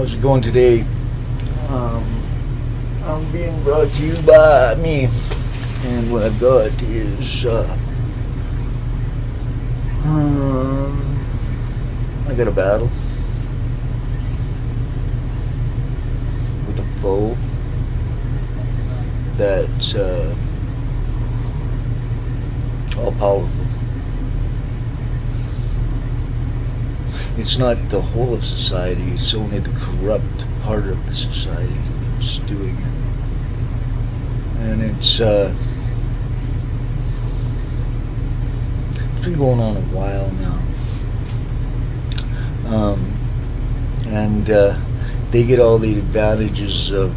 How's it going today? I'm being brought to you by me, and what I've got is I got a battle with a foe that's all powerful. It's not the whole of society, it's only the corrupt part of the society that's doing it. And it's been going on a while now. And they get all the advantages of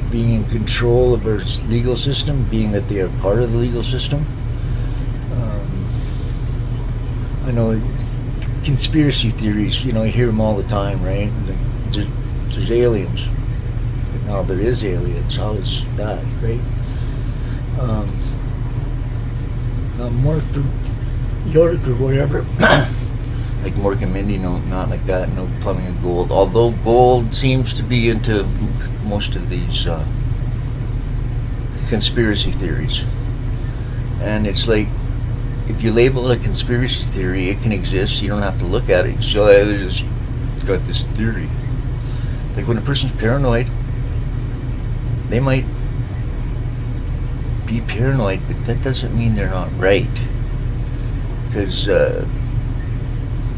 being in control of our legal system, being that they are part of the legal system. I know conspiracy theories, you hear them all the time, right? There's aliens. Now there is aliens. How is that, right? Mark York or whatever. Like Mork and Mindy, no, not like that. No plumbing of gold. Although gold seems to be into most of these conspiracy theories. And it's like, if you label it a conspiracy theory, it can exist. You don't have to look at it. So they just got this theory. Like when a person's paranoid, they might be paranoid, but that doesn't mean they're not right. Because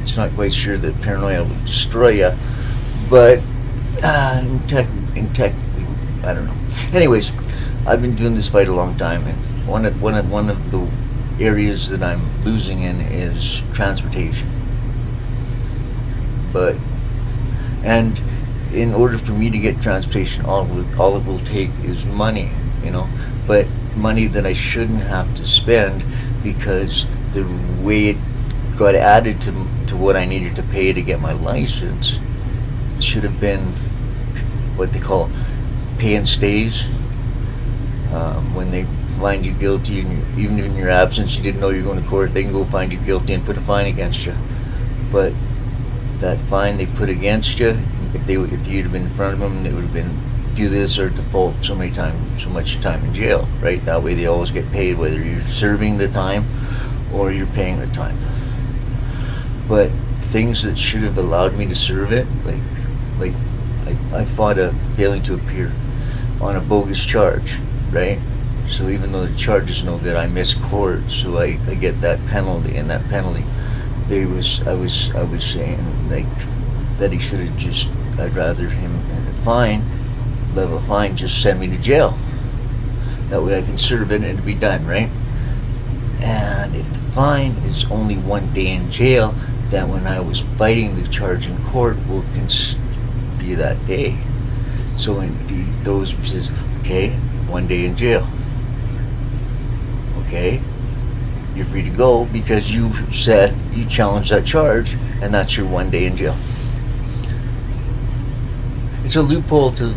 it's not quite sure that paranoia will destroy you. But technically, I don't know. Anyways, I've been doing this fight a long time, and one of the areas that I'm losing in is transportation. And in order for me to get transportation, all it will take is money, but money that I shouldn't have to spend, because the way it got added to what I needed to pay to get my license should have been what they call pay and stays. When they find you guilty, and even in your absence, you didn't know you were going to court, they can go find you guilty and put a fine against you. But that fine they put against you, if you'd have been in front of them, it would have been do this or default so much time in jail, right? That way they always get paid, whether you're serving the time or you're paying the time. But things that should have allowed me to serve it, like I fought a failing to appear on a bogus charge, right? So even though the charge is no good, I missed court, so I get that penalty, and that penalty, I was saying like that he should have just, I'd rather him level fine, just send me to jail. That way I can serve it and it'll be done, right? And if the fine is only 1 day in jail, that when I was fighting the charge in court will be that day. So those says, okay, 1 day in jail. Okay, you're free to go because you said you challenged that charge, and that's your 1 day in jail. It's a loophole to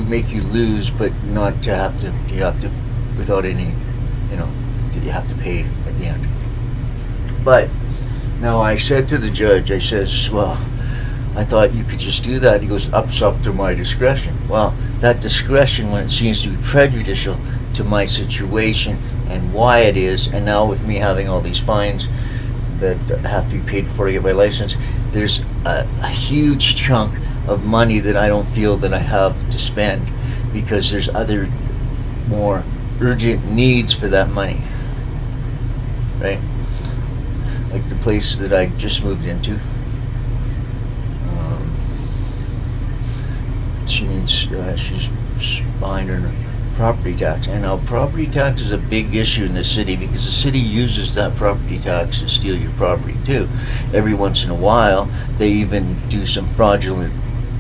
make you lose, but not to have to. You have to, without any, that you have to pay at the end. But now I said to the judge, I says, well, I thought you could just do that. He goes, up to my discretion. Well, that discretion, when it seems to be prejudicial to my situation and why it is, and now with me having all these fines that have to be paid before I get my license, there's a huge chunk of money that I don't feel that I have to spend, because there's other more urgent needs for that money, right? Like the place that I just moved into, she's behind her property tax, and now property tax is a big issue in the city, because the city uses that property tax to steal your property too. Every once in a while they even do some fraudulent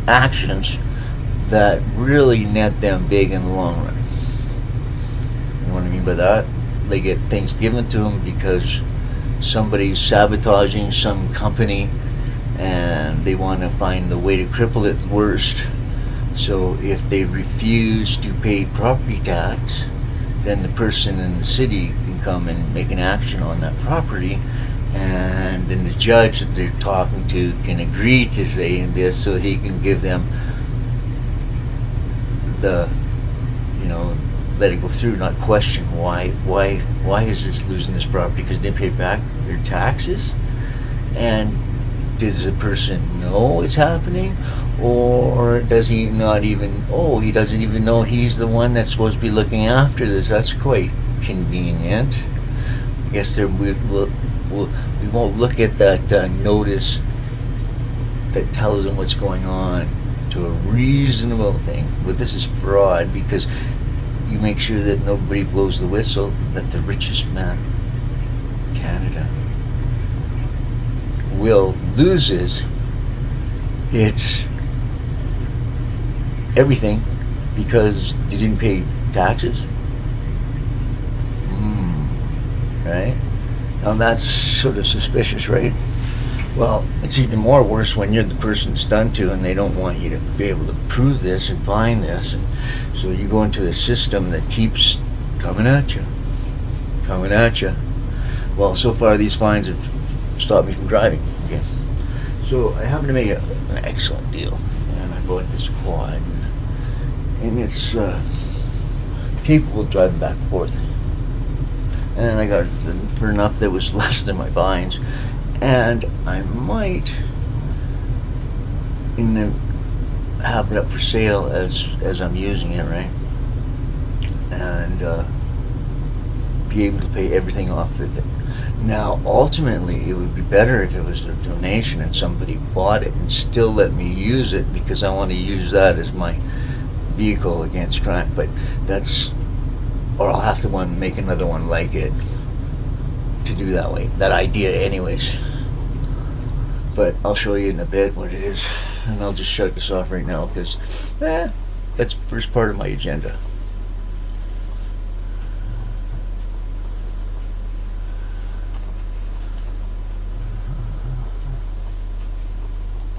actions that really net them big in the long run. You know what I mean by that? They get things given to them because somebody's sabotaging some company and they want to find the way to cripple it worst. So if they refuse to pay property tax, then the person in the city can come and make an action on that property and then the judge that they're talking to can agree to say this, so he can give them the, let it go through, not question why is this losing this property because they didn't pay back their taxes. And does the person know it's happening, or does he not even, he doesn't even know he's the one that's supposed to be looking after this? That's quite convenient. I guess we won't look at that notice that tells them what's going on to a reasonable thing. But this is fraud, because you make sure that nobody blows the whistle that the richest man in Canada loses its everything because they didn't pay taxes. Right? Now that's sort of suspicious, right? Well, it's even more worse when you're the person it's done to and they don't want you to be able to prove this and find this, and so you go into a system that keeps coming at you. Well, so far these fines have stopped me from driving again. So I happened to make an excellent deal, and I bought this quad, and it's capable of driving back and forth. And I got it for enough that was less than my fines, and I might have it up for sale as I'm using it, right? And be able to pay everything off with it. Now, ultimately, it would be better if it was a donation and somebody bought it and still let me use it, because I want to use that as my vehicle against crime. But or I'll have to make another one like it to do that way. That idea, anyways. But I'll show you in a bit what it is, and I'll just shut this off right now because that's the first part of my agenda.